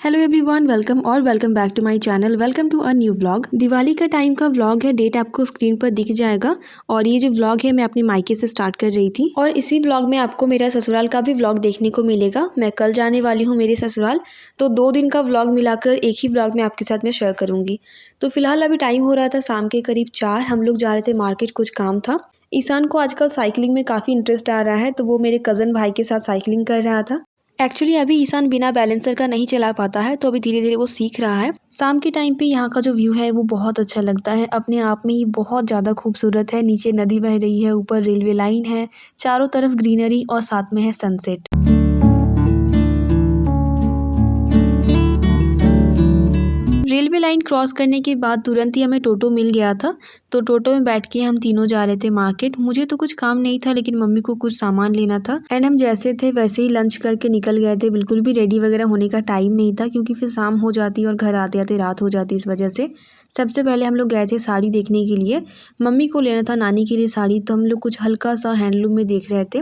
Hello everyone, welcome back to my channel. Welcome to a new vlog. Diwali का time का vlog है। Date आपको screen पर दिख जाएगा। और ये जो व्लॉग है मैं अपने मायके से स्टार्ट कर रही थी और इसी व्लॉग में आपको मेरा ससुराल का भी व्लॉग देखने को मिलेगा। मैं कल जाने वाली हूँ मेरे ससुराल, तो 2 दिन का व्लॉग मिलाकर एक ही व्लॉग में आपके साथ में शेयर करूँगी। तो फिलहाल अभी टाइम हो रहा था शाम के करीब 4। हम लोग जा रहे थे मार्केट, कुछ काम था। ईशान को आजकल साइकिलिंग में काफ़ी इंटरेस्ट आ रहा है, तो वो मेरे कज़न भाई के साथ साइकिलिंग कर रहा था। एक्चुअली अभी ईशान बिना बैलेंसर का नहीं चला पाता है, तो अभी धीरे धीरे वो सीख रहा है। शाम के टाइम पे यहाँ का जो व्यू है वो बहुत अच्छा लगता है। अपने आप में ये बहुत ज़्यादा खूबसूरत है। नीचे नदी बह रही है, ऊपर रेलवे लाइन है, चारों तरफ ग्रीनरी और साथ में है सनसेट। रेलवे लाइन क्रॉस करने के बाद तुरंत ही हमें टोटो मिल गया था, तो टोटो में बैठ के हम तीनों जा रहे थे मार्केट। मुझे तो कुछ काम नहीं था, लेकिन मम्मी को कुछ सामान लेना था एंड हम जैसे थे वैसे ही लंच करके निकल गए थे। बिल्कुल भी रेडी वगैरह होने का टाइम नहीं था, क्योंकि फिर शाम हो जाती और घर आते आते रात हो जाती। इस वजह से सबसे पहले हम लोग गए थे साड़ी देखने के लिए। मम्मी को लेना था नानी के लिए साड़ी, तो हम लोग कुछ हल्का सा हैंडलूम में देख रहे थे।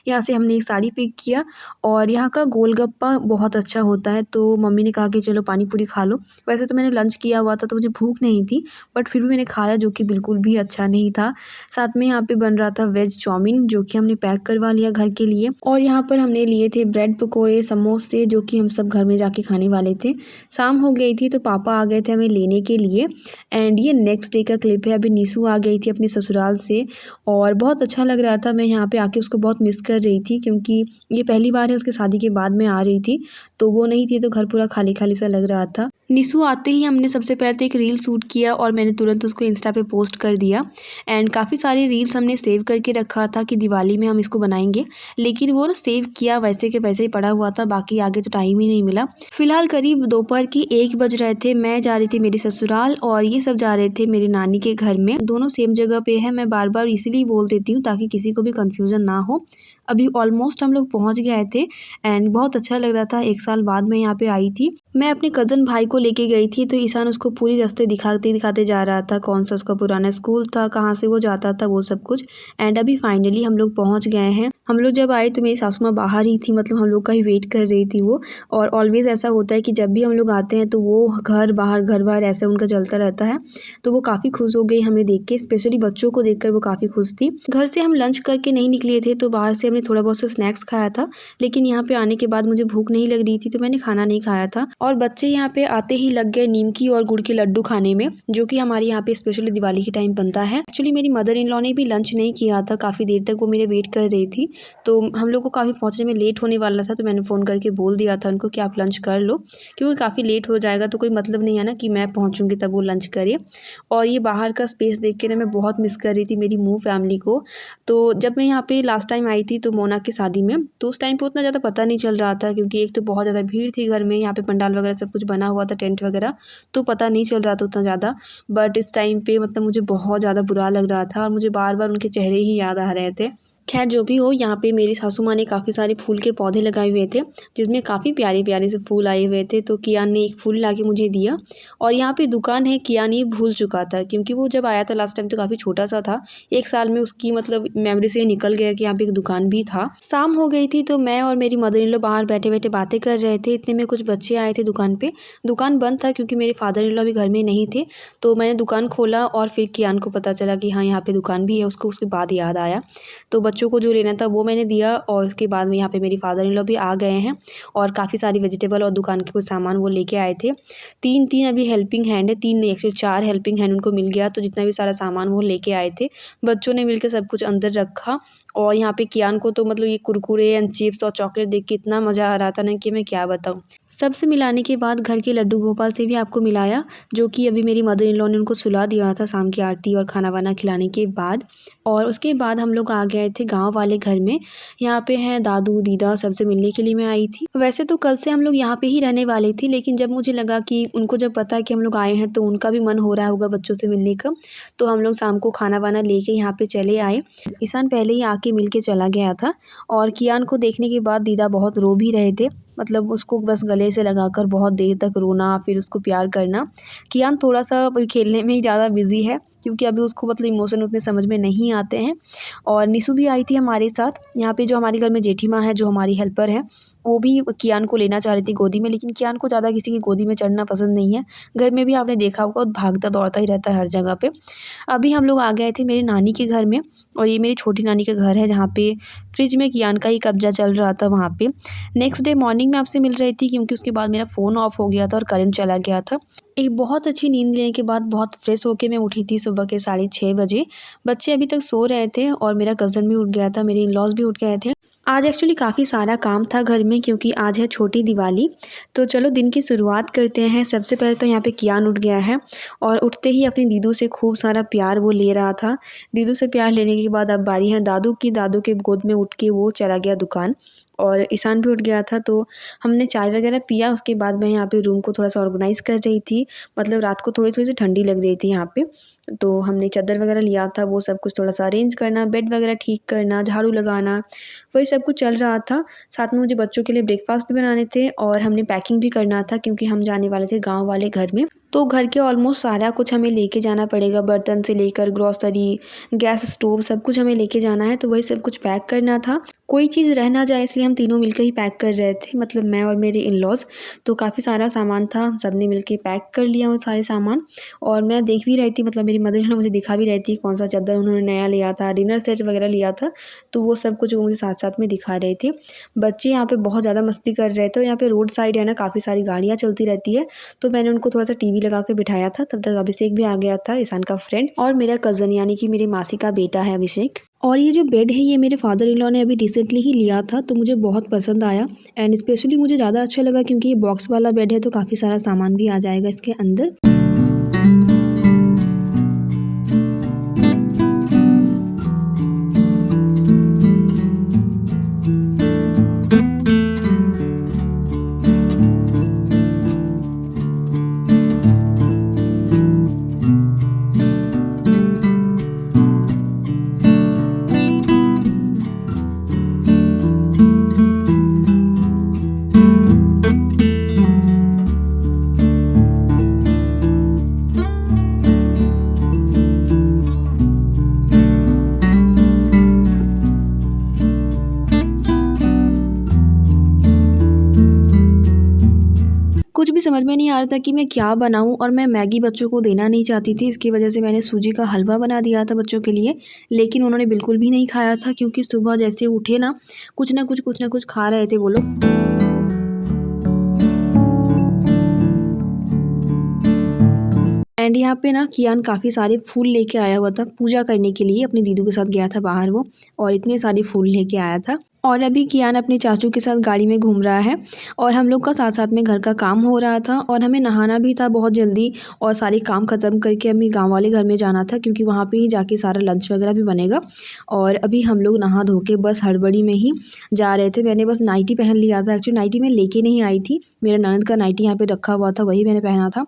यहाँ से हमने एक साड़ी पिक किया और यहाँ का गोलगप्पा बहुत अच्छा होता है, तो मम्मी ने कहा कि चलो पानी पूरी खा लो। वैसे तो मैंने लंच किया हुआ था, तो मुझे भूख नहीं थी, बट फिर भी मैंने खाया, जो कि बिल्कुल भी अच्छा नहीं था। साथ में यहाँ पे बन रहा था वेज चाउमीन, जो कि हमने पैक करवा लिया घर के लिए। और यहाँ पर हमने लिए थे ब्रेड पकोड़े, समोसे, जो कि हम सब घर में जाके खाने वाले थे। शाम हो गई थी, तो पापा आ गए थे हमें लेने के लिए। एंड ये नेक्स्ट डे का क्लिप है। अभी निशु आ गई थी अपने ससुराल से और बहुत अच्छा लग रहा था। मैं यहाँ पे आके उसको बहुत मिस कर रही थी, क्योंकि ये पहली बार है उसके शादी के बाद मैं आ रही थी, तो वो नहीं थी, तो घर पूरा खाली खाली सा लग रहा था। निशु आते ही हमने सबसे पहले तो एक रील शूट किया और मैंने तुरंत उसको इंस्टा पे पोस्ट कर दिया। एंड काफ़ी सारी रील्स हमने सेव करके रखा था कि दिवाली में हम इसको बनाएंगे, लेकिन वो ना सेव किया वैसे के वैसे ही पड़ा हुआ था। बाकी आगे तो टाइम ही नहीं मिला। फिलहाल करीब दोपहर की 1 बज रहे थे। मैं जा रही थी मेरे ससुराल और ये सब जा रहे थे मेरी नानी के घर में। दोनों सेम जगह पे है। मैं बार बार इसीलिए बोल देती हूँ ताकि किसी को भी कन्फ्यूज़न ना हो। अभी ऑलमोस्ट हम लोग पहुँच गए थे एंड बहुत अच्छा लग रहा था। 1 साल बाद मैं यहाँ पे आई थी। मैं अपने कज़न भाई को लेके गई थी, तो ईशान उसको पूरी रास्ते दिखाते दिखाते जा रहा था कौन सा उसका पुराना स्कूल था, कहाँ से वो जाता था, वो सब कुछ। एंड अभी फाइनली हम लोग पहुँच गए हैं। हम लोग जब आए तो मेरी सासू माँ बाहर ही थी, मतलब हम लोग का ही वेट कर रही थी वो। और ऑलवेज़ ऐसा होता है कि जब भी हम लोग आते हैं तो वो घर बाहर ऐसा उनका चलता रहता है। तो वो काफ़ी खुश हो गई हमें देख के, स्पेशली बच्चों को देखकर वो काफ़ी खुश थी। घर से हम लंच करके नहीं निकले थे, तो बाहर से हमने थोड़ा बहुत सा स्नैक्स खाया था, लेकिन यहाँ पे आने के बाद मुझे भूख नहीं लग रही थी, तो मैंने खाना नहीं खाया था। और बच्चे यहाँ पे आते ही लग गए नीमकी और गुड़ के लड्डू खाने में, जो कि हमारे यहाँ पे स्पेशली दिवाली के टाइम बनता है। एक्चुअली मेरी मदर इन लॉ ने भी लंच नहीं किया था, काफ़ी देर तक वो मेरे वेट कर रही थी, तो हम लोग को काफ़ी पहुँचने में लेट होने वाला था। तो मैंने फ़ोन करके बोल दिया था उनको कि आप लंच कर लो, क्योंकि काफ़ी लेट हो जाएगा तो कोई मतलब नहीं है ना कि मैं पहुँचूँगी तब वो लंच करे। और ये बाहर का स्पेस देख के ना मैं बहुत मिस कर रही थी मेरी मूव फैमिली को। तो जब मैं यहाँ पे लास्ट टाइम आई थी तो मोना की शादी में, तो उस टाइम पे उतना ज़्यादा पता नहीं चल रहा था, क्योंकि एक तो बहुत ज़्यादा भीड़ थी घर में। यहाँ पे पंडाल वगैरह सब कुछ बना हुआ था, टेंट वगैरह, तो पता नहीं चल रहा था उतना ज़्यादा। बट इस टाइम पे मतलब मुझे बहुत ज़्यादा बुरा लग रहा था और मुझे बार बार उनके चेहरे ही याद आ रहे थे। खैर जो भी हो, यहाँ पे मेरी सासू माँ ने काफ़ी सारे फूल के पौधे लगाए हुए थे, जिसमें काफ़ी प्यारे प्यारे से फूल आए हुए थे। तो कियान ने एक फूल ला के मुझे दिया। और यहाँ पे दुकान है, कियान ये भूल चुका था, क्योंकि वो जब आया था लास्ट टाइम तो काफ़ी छोटा सा था। 1 साल में उसकी मतलब मेमोरी से निकल गया कि यहाँ पे एक दुकान भी था। शाम हो गई थी, तो मैं और मेरी मदर इन लॉ बाहर बैठे बैठे बातें कर रहे थे। इतने में कुछ बच्चे आए थे दुकान पे। दुकान बंद था क्योंकि मेरे फादर इन लॉ भी घर में नहीं थे, तो मैंने दुकान खोला और फिर कियान को पता चला कि हाँ यहाँ पे दुकान भी है। उसको उसके बाद याद आया, तो बच्चों को जो लेना था वो मैंने दिया। और उसके बाद में यहाँ पे मेरी फादर इन लॉ भी आ गए हैं और काफ़ी सारी वेजिटेबल और दुकान के कुछ सामान वो लेके आए थे। 3 अभी हेल्पिंग हैंड है, 3 नहीं एक्चुअली 4 हेल्पिंग हैंड उनको मिल गया। तो जितना भी सारा सामान वो लेके आए थे, बच्चों ने मिलकर सब कुछ अंदर रखा। और यहाँ पे कियान को तो मतलब ये कुरकुरे एंड चिप्स और चॉकलेट देख के इतना मज़ा आ रहा था ना कि मैं क्या बताऊँ। सबसे मिलाने के बाद घर के लड्डू गोपाल से भी आपको मिलाया, जो कि अभी मेरी मदर इन लॉ ने उनको सुला दिया था शाम की आरती और खाना वाना खिलाने के बाद। और उसके बाद हम लोग आ गए थे गांव वाले घर में। यहाँ पे हैं दादू दीदा, सबसे मिलने के लिए मैं आई थी। वैसे तो कल से हम लोग यहाँ पे ही रहने वाले थे, लेकिन जब मुझे लगा कि उनको जब पता है कि हम लोग आए हैं तो उनका भी मन हो रहा होगा बच्चों से मिलने का, तो हम लोग शाम को खाना वाना लेके यहाँ पे चले आए। ईशान पहले ही आके मिल के चला गया था। और कियान को देखने के बाद दीदा बहुत रो भी रहे थे, मतलब उसको बस गले से लगाकर बहुत देर तक रोना, फिर उसको प्यार करना। कियान थोड़ा सा अभी खेलने में ही ज़्यादा बिजी है, क्योंकि अभी उसको मतलब इमोशन उतने समझ में नहीं आते हैं। और निशु भी आई थी हमारे साथ। यहाँ पे जो हमारे घर में जेठी माँ है, जो हमारी हेल्पर है, वो भी कियान को लेना चाह रही थी गोदी में, लेकिन कियान को ज़्यादा किसी की गोदी में चढ़ना पसंद नहीं है। घर में भी आपने देखा होगा, भागता दौड़ता ही रहता है हर जगह पे। अभी हम लोग आ गए थे मेरी नानी के घर में, और ये मेरी छोटी नानी का घर है जहाँ पे फ्रिज में कियान का ही कब्जा चल रहा था वहाँ पे। नेक्स्ट डे मॉर्निंग में आपसे मिल रही थी, क्योंकि उसके बाद मेरा फ़ोन ऑफ हो गया था और करंट चला गया था। एक बहुत अच्छी नींद लेने के बाद बहुत फ्रेश होके मैं उठी थी सुबह के 6:30 बजे। बच्चे अभी तक सो रहे थे और मेरा कज़न भी उठ गया था, मेरे इन-लॉज़ भी उठ गए थे। आज एक्चुअली काफ़ी सारा काम था घर में, क्योंकि आज है छोटी दिवाली। तो चलो दिन की शुरुआत करते हैं। सबसे पहले तो यहाँ पे कियान उठ गया है, और उठते ही अपनी दीदू से खूब सारा प्यार वो ले रहा था। दीदू से प्यार लेने के बाद अब बारी है दादू की। दादू के गोद में उठ के वो चला गया दुकान, और ईशान भी उठ गया था। तो हमने चाय वगैरह पिया। उसके बाद मैं यहाँ पे रूम को थोड़ा सा ऑर्गेनाइज़ कर रही थी। मतलब रात को थोड़ी-थोड़ी सी ठंडी लग रही थी यहाँ पे, तो हमने चादर वगैरह लिया था, वो सब कुछ थोड़ा सा अरेंज करना, बेड वगैरह ठीक करना, झाड़ू लगाना, वही सब कुछ चल रहा था। साथ में मुझे बच्चों के लिए ब्रेकफ़ास्ट भी बनाने थे, और हमने पैकिंग भी करना था, क्योंकि हम जाने वाले थे गाँव वाले घर में। तो घर के ऑलमोस्ट सारा कुछ हमें लेके जाना पड़ेगा, बर्तन से लेकर ग्रॉसरी, गैस स्टोव, सब कुछ हमें लेके जाना है। तो वही सब कुछ पैक करना था। कोई चीज़ रह ना जाए, इसलिए हम तीनों मिलकर ही पैक कर रहे थे, मतलब मैं और मेरे इन-लॉज़। तो काफ़ी सारा सामान था, सबने मिलके पैक कर लिया वो सारे सामान। और मैं देख भी रही थी, मतलब मेरी मदर इन लॉ मुझे दिखा भी रही थी कौन सा चादर उन्होंने नया लिया था, डिनर सेट वगैरह लिया था। तो वो सब कुछ वो मुझे साथ-साथ में दिखा रहे थे। बच्चे यहाँ पे बहुत ज़्यादा मस्ती कर रहे थे, और यहाँ पे रोड साइड है ना, काफ़ी सारी गाड़ियाँ चलती रहती है। तो मैंने उनको थोड़ा-सा टीवी लगा के बिठाया था। तब तक अभिषेक भी आ गया था, ईशान का फ्रेंड, और मेरा कज़न यानी कि मेरी मासी का बेटा है अभिषेक। और ये जो बेड है, ये मेरे फादर इन लॉ ने अभी रिसेंटली ही लिया था, तो मुझे बहुत पसंद आया। एंड स्पेशली मुझे ज़्यादा अच्छा लगा, क्योंकि ये बॉक्स वाला बेड है, तो काफ़ी सारा सामान भी आ जाएगा इसके अंदर। कुछ भी समझ में नहीं आ रहा था कि मैं क्या बनाऊँ, और मैं मैगी बच्चों को देना नहीं चाहती थी। इसकी वजह से मैंने सूजी का हलवा बना दिया था बच्चों के लिए, लेकिन उन्होंने बिल्कुल भी नहीं खाया था, क्योंकि सुबह जैसे उठे ना, कुछ ना कुछ खा रहे थे वो लोग। एंड यहाँ पे ना कियान काफ़ी सारे फूल लेके आया हुआ था पूजा करने के लिए। अपनी दीदी के साथ गया था बाहर वो, और इतने सारे फूल लेके आया था। और अभी कियान अपने चाचू के साथ गाड़ी में घूम रहा है, और हम लोग का साथ साथ में घर का काम हो रहा था, और हमें नहाना भी था बहुत जल्दी, और सारे काम ख़त्म करके हमें गाँव वाले घर में जाना था, क्योंकि वहाँ पे ही जाके सारा लंच वगैरह भी बनेगा। और अभी हम लोग नहा धो के बस हड़बड़ी में ही जा रहे थे। मैंने बस नाइटी पहन लिया था। एक्चुअली नाइटी मैं लेके नहीं आई थी, मेरा ननद का नाइटी यहाँ पे रखा हुआ था, वही मैंने पहना था।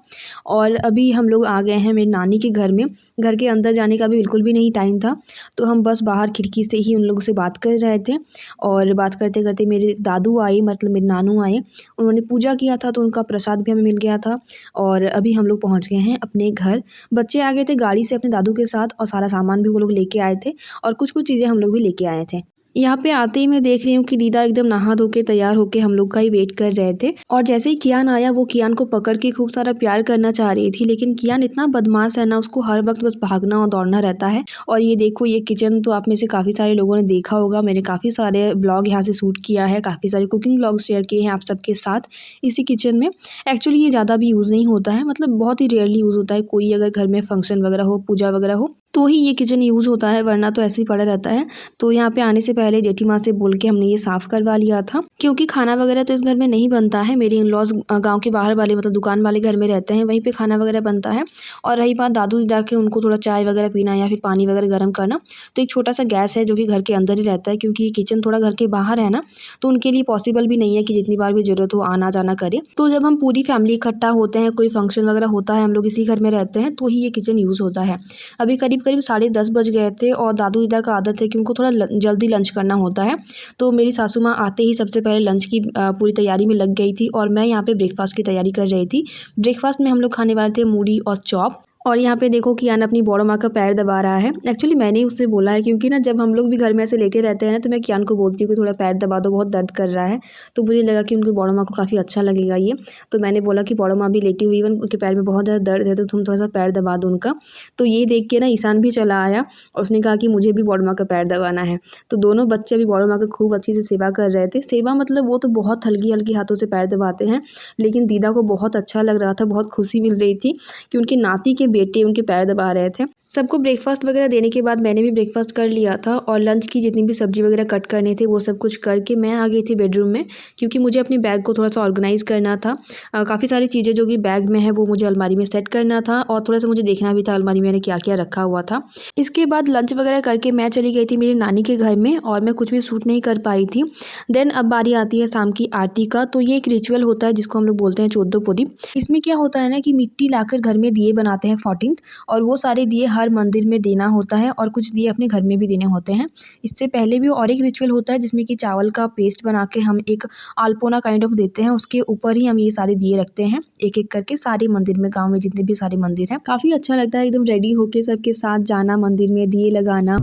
और अभी हम लोग आ गए हैं मेरी नानी के घर में। घर के अंदर जाने का भी बिल्कुल भी नहीं टाइम था, तो हम बस बाहर खिड़की से ही उन लोगों से बात कर रहे थे। और बात करते करते मेरे दादू आए, मतलब मेरे नानू आए। उन्होंने पूजा किया था, तो उनका प्रसाद भी हमें मिल गया था। और अभी हम लोग पहुँच गए हैं अपने घर। बच्चे आ गए थे गाड़ी से अपने दादू के साथ, और सारा सामान भी वो लोग लेके आए थे, और कुछ कुछ चीज़ें हम लोग भी लेके आए थे। यहाँ पे आते ही मैं देख रही हूँ कि दीदा एकदम नहा धो के तैयार होके हम लोग का ही वेट कर रहे थे। और जैसे ही कियान आया, वो कियान को पकड़ के खूब सारा प्यार करना चाह रही थी, लेकिन कियान इतना बदमाश है ना, उसको हर वक्त बस भागना और दौड़ना रहता है। और ये देखो, ये किचन तो आप में से काफ़ी सारे लोगों ने देखा होगा। मैंने काफ़ी सारे ब्लॉग यहाँ से शूट किया है, काफ़ी सारे कुकिंग ब्लॉग शेयर किए हैं आप सबके साथ इसी किचन में। एक्चुअली ये ज़्यादा भी यूज़ नहीं होता है, मतलब बहुत ही रेयरली यूज़ होता है। कोई अगर घर में फंक्शन वगैरह हो, पूजा वगैरह हो, तो ही ये किचन यूज़ होता है, वरना तो ऐसे ही पड़ा रहता है। तो यहाँ पे आने से पहले जेठी माँ से बोल के हमने ये साफ़ करवा लिया था, क्योंकि खाना वगैरह तो इस घर में नहीं बनता है। मेरे इन-लॉज़ गाँव के बाहर वाले, मतलब दुकान वाले घर में रहते हैं, वहीं पे खाना वगैरह बनता है। और रही बात दादू दादा के, उनको थोड़ा चाय वगैरह पीना या फिर पानी वगैरह गर्म करना, तो एक छोटा सा गैस है जो कि घर के अंदर ही रहता है, क्योंकि किचन थोड़ा घर के बाहर है ना, तो उनके लिए पॉसिबल भी नहीं है कि जितनी बार भी ज़रूरत हो आना जाना करें। तो जब हम पूरी फैमिली इकट्ठा होते हैं, कोई फंक्शन वगैरह होता है, हम लोग इसी घर में रहते हैं, तो ही ये किचन यूज़ होता है। अभी करीब करीब 10:30 बज गए थे, और दादू दादा का आदत है कि उनको थोड़ा जल्दी लंच करना होता है। तो मेरी सासू माँ आते ही सबसे पहले लंच की पूरी तैयारी में लग गई थी, और मैं यहाँ पे ब्रेकफास्ट की तैयारी कर रही थी। ब्रेकफास्ट में हम लोग खाने वाले थे मूढ़ी और चॉप। और यहाँ पे देखो कियान अपनी बड़ो माँ का पैर दबा रहा है। एक्चुअली मैंने ही उससे बोला है, क्योंकि ना जब हम लोग भी घर में ऐसे लेटे रहते हैं ना, तो मैं कियान को बोलती हूँ कि थोड़ा पैर दबा दो, बहुत दर्द कर रहा है। तो मुझे लगा कि उनकी बड़ो माँ को काफ़ी अच्छा लगेगा ये। तो मैंने बोला कि बड़ो माँ भी लेटी हुई है, उनके पैर में बहुत ज़्यादा दर्द है, तो तुम थोड़ा सा पैर दबा दो उनका। तो ये देख के ना ईशान भी चला आया और उसने कहा कि मुझे भी बड़ो माँ का पैर दबाना है। तो दोनों बच्चे भी बड़ो माँ का खूब अच्छी से सेवा कर रहे थे। सेवा मतलब वो तो बहुत हल्की हल्की हाथों से पैर दबाते हैं, लेकिन दीदा को बहुत अच्छा लग रहा था, बहुत खुशी मिल रही थी कि उनकी नाती के बेटे उनके पैर दबा रहे थे। सबको ब्रेकफास्ट वगैरह देने के बाद मैंने भी ब्रेकफास्ट कर लिया था और लंच की जितनी भी सब्जी वगैरह कट करने थे वो सब कुछ करके मैं आ गई थी बेडरूम में, क्योंकि मुझे अपने बैग को थोड़ा सा ऑर्गेनाइज़ करना था। काफ़ी सारी चीज़ें जो कि बैग में है वो मुझे अलमारी में सेट करना था और थोड़ा सा मुझे देखना भी था अलमारी में मैंने क्या क्या रखा हुआ था। इसके बाद लंच वगैरह करके मैं चली गई थी मेरी नानी के घर में और मैं कुछ भी शूट नहीं कर पाई थी। देन अब बारी आती है शाम की आरती का। तो ये एक रिचुअल होता है जिसको हम लोग बोलते हैं 14 पोदी। इसमें क्या होता है ना कि मिट्टी लाकर घर में दिए बनाते हैं 14th, और वो सारे दिए हर मंदिर में देना होता है और कुछ दिए अपने घर में भी देने होते हैं। इससे पहले भी और एक रिचुअल होता है जिसमें कि चावल का पेस्ट बना के हम एक अल्पोना काइंड ऑफ देते हैं, उसके ऊपर ही हम ये सारे दिए रखते हैं एक एक करके सारे मंदिर में, गाँव में जितने भी सारे मंदिर हैं। काफ़ी अच्छा लगता है एकदम रेडी होके सबके साथ जाना मंदिर में, दिए लगाना।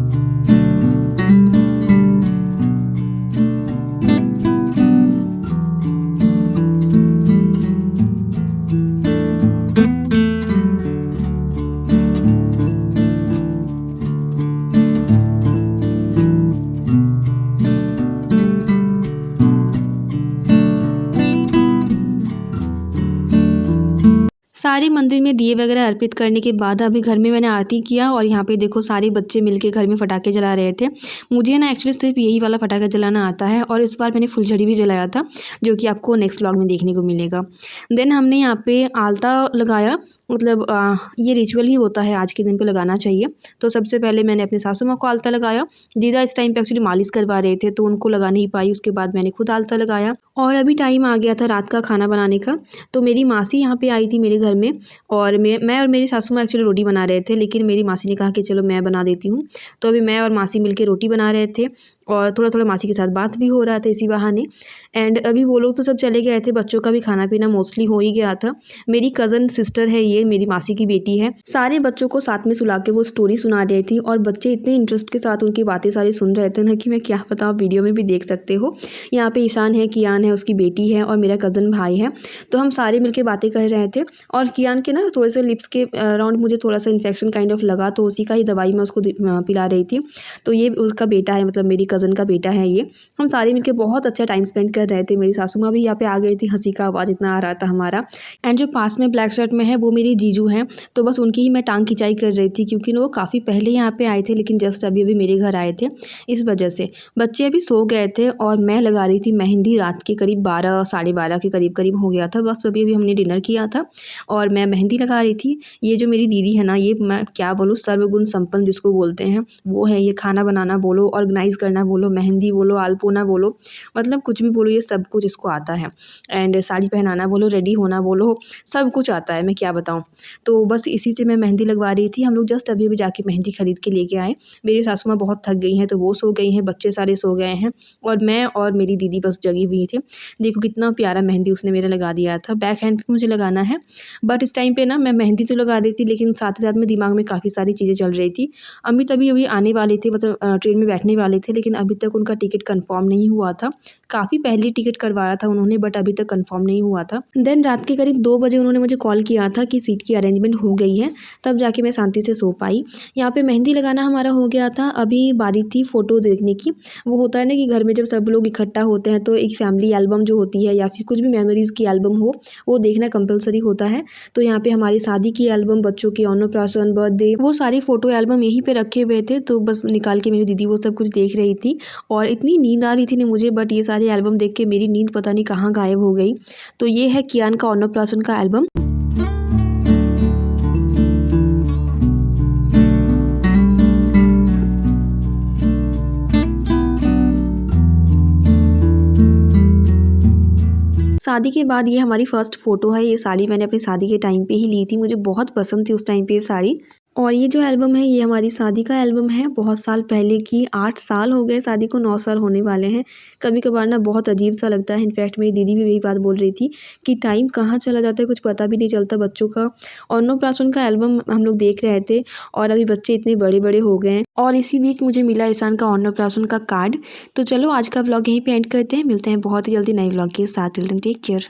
सारे मंदिर में दिए वगैरह अर्पित करने के बाद अभी घर में मैंने आरती किया और यहाँ पे देखो सारे बच्चे मिलके घर में पटाखे जला रहे थे। मुझे ना एक्चुअली सिर्फ यही वाला पटाखा जलाना आता है और इस बार मैंने फुलझड़ी भी जलाया था, जो कि आपको नेक्स्ट व्लॉग में देखने को मिलेगा। देन हमने यहाँ पे आलता लगाया, मतलब ये रिचुअल ही होता है, आज के दिन पे लगाना चाहिए। तो सबसे पहले मैंने अपने सासू माँ को आलता लगाया। दीदा इस टाइम पे एक्चुअली मालिश करवा रहे थे तो उनको लगा नहीं पाई, उसके बाद मैंने खुद आलता लगाया। और अभी टाइम आ गया था रात का खाना बनाने का। तो मेरी मासी यहाँ पे आई थी मेरे घर में और मैं और मेरी सासू माँ एक्चुअली रोटी बना रहे थे, लेकिन मेरी मासी ने कहा कि चलो मैं बना देती हूँ। तो अभी मैं और मासी मिलकर रोटी बना रहे थे और थोड़ा थोड़ा मासी के साथ बात भी हो रहा था इसी बहाने। एंड अभी वो लोग तो सब चले गए थे, बच्चों का भी खाना पीना मोस्टली हो ही गया था। मेरी कज़न सिस्टर है, ये मेरी मासी की बेटी है। सारे बच्चों को साथ में सुला के वो स्टोरी सुना रही थी और बच्चे इतने इंटरेस्ट के साथ उनकी बातें सारी सुन रहे थे ना कि मैं क्या बताऊँ, वीडियो में भी देख सकते हो। यहाँ पे ईशान है, कियान है, उसकी बेटी है और मेरा कज़न भाई है। तो हम सारे मिलके बातें कर रहे थे और कियान के ना थोड़े से लिप्स के अराउंड मुझे थोड़ा सा इन्फेक्शन काइंड ऑफ लगा, तो उसी का ही दवाई मैं उसको पिला रही थी। तो ये उसका बेटा है, मतलब मेरी कज़न का बेटा है ये। हम सारे मिलके बहुत अच्छा टाइम स्पेंड कर रहे थे। मेरी सासू माँ भी यहाँ पे आ गई थी, हंसी का आवाज़ इतना आ रहा था हमारा। एंड जो पास में ब्लैक शर्ट में है वो मेरी जीजू हैं, तो बस उनकी ही मैं टांग खिंचाई कर रही थी, क्योंकि वो काफ़ी पहले यहाँ पे आए थे लेकिन जस्ट अभी अभी मेरे घर आए थे, इस वजह से। बच्चे अभी सो गए थे और मैं लगा रही थी मेहंदी। रात के करीब 12 साढ़े 12 के करीब करीब हो गया था, बस अभी अभी हमने डिनर किया था और मैं मेहंदी लगा रही थी। ये जो मेरी दीदी है ना, ये मैं क्या बोलूँ, सर्वगुण संपन्न जिसको बोलते हैं वो है। ये खाना बनाना बोलो, ऑर्गेनाइज़ करना बोलो, मेहंदी बोलो, अल्पोना बोलो, मतलब कुछ भी बोलो, ये सब कुछ इसको आता है। एंड साड़ी पहनाना बोलो, रेडी होना बोलो, सब कुछ आता है, मैं क्या बताऊँ। तो बस इसी से मैं मेहंदी लगवा रही थी। हम लोग जस्ट अभी अभी जाके मेहंदी खरीद के लेके आए। मेरी सासू माँ बहुत थक गई हैं तो वो सो गई हैं, बच्चे सारे सो गए हैं और मैं और मेरी दीदी बस जगी हुई थी। देखो कितना प्यारा मेहंदी उसने मेरा लगा दिया था। बैक हैंड पे मुझे लगाना है, बट इस टाइम पे ना मैं मेहंदी तो लगा देती, लेकिन साथ ही साथ में दिमाग में काफ़ी सारी चीज़ें चल रही थी। अमित अभी अभी आने वाले थे, मतलब ट्रेन में बैठने वाले थे, लेकिन अभी तक उनका टिकट कंफर्म नहीं हुआ था। काफ़ी पहले टिकट करवाया था उन्होंने, बट अभी तक कंफर्म नहीं हुआ था। देन रात के करीब 2 बजे उन्होंने मुझे कॉल किया था कि सीट की अरेंजमेंट हो गई है, तब जाके मैं शांति से सो पाई। यहाँ पे मेहंदी लगाना हमारा हो गया था। अभी बारी थी फ़ोटो देखने की। वो होता है ना कि घर में जब सब लोग इकट्ठा होते हैं तो एक फैमिली एल्बम जो होती है या फिर कुछ भी मेमोरीज़ की एल्बम हो, वो देखना कंपलसरी होता है। तो यहाँ पे हमारी शादी की एल्बम, बच्चों की अन्नप्राशन, बर्थडे, वो सारी फ़ोटो एल्बम यहीं पे रखे हुए थे। तो बस निकाल के मेरी दीदी वो सब कुछ देख रही थी और इतनी नींद आ रही थी ना मुझे, बट ये सारे एल्बम देख के मेरी नींद पता नहीं कहाँ गायब हो गई। तो ये है कियान का अन्नप्राशन का एल्बम। शादी के बाद ये हमारी फर्स्ट फ़ोटो है। ये साड़ी मैंने अपनी शादी के टाइम पे ही ली थी, मुझे बहुत पसंद थी उस टाइम पे ये साड़ी। और ये जो एल्बम है ये हमारी शादी का एल्बम है, बहुत साल पहले की। 8 साल हो गए शादी को, 9 साल होने वाले हैं। कभी-कभार ना बहुत अजीब-सा लगता है। इनफैक्ट मेरी दीदी भी यही बात बोल रही थी कि टाइम कहाँ चला जाता है कुछ पता भी नहीं चलता बच्चों का। अन्नप्राशन का एल्बम हम लोग देख रहे थे और अभी बच्चे इतने बड़े-बड़े हो गए हैं और इसी बीच मुझे मिला ईशान का अन्नप्राशन का कार्ड। तो चलो आज का व्लॉग यहीं पे एंड करते हैं। मिलते हैं बहुत ही जल्दी नए व्लॉग के साथ। Till then take care.